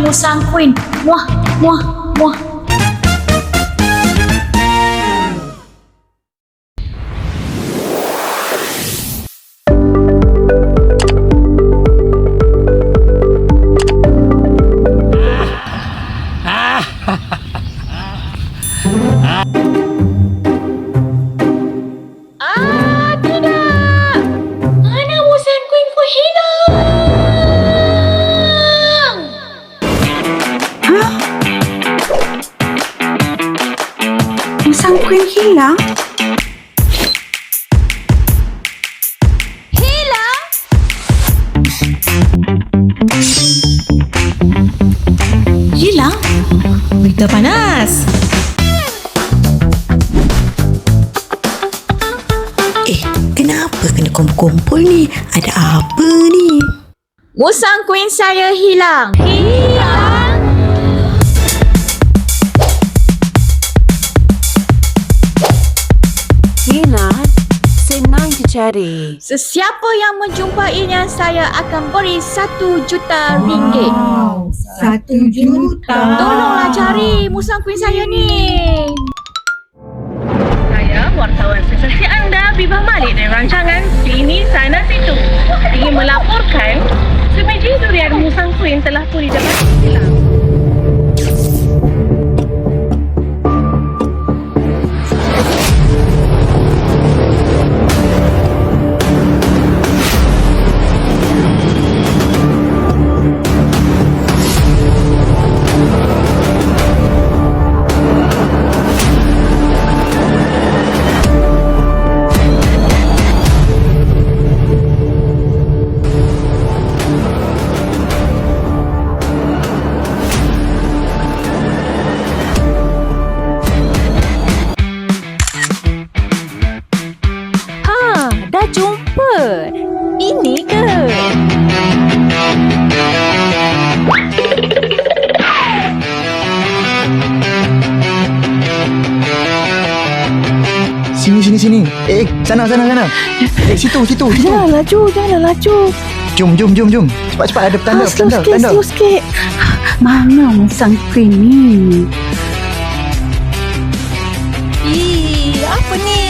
Musang Queen. Muah, muah, muah. Tidak! Mana Musang Queen ku hilang? Musang Queen hilang? Hilang? Hilang? Berita panas. Kenapa kena kumpul-kumpul ni? Ada apa ni? Musang Queen saya hilang. Hilang? Hilang? Senang dicari. Sesiapa yang menjumpainya, saya akan beri RM1 juta. RM1 juta. Tolonglah cari Musang Queen saya ni. Saya, wartawan sensasi anda, Bibah Malik dari rancangan Sini Sana Situ, ingin melaporkan sebiji durian Musang Queen telah pun didapati hilang. Dah jumpa. Ini ke? Sini. Sana. Situ. Jangan laju. Jom. Cepat, ada petanda. Slow sikit. Mana Musang Queen ni? Apa ni?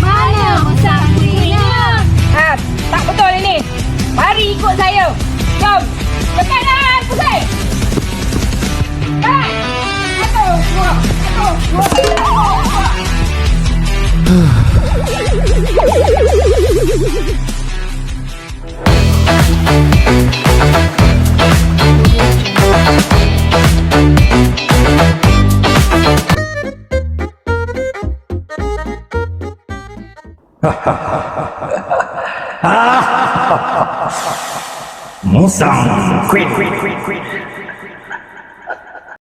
Mana Musang Queen? Tak betul ini. Mari ikut saya. Jom. Berkanan, pusing. Baik. Satu, dua. Musang Queen.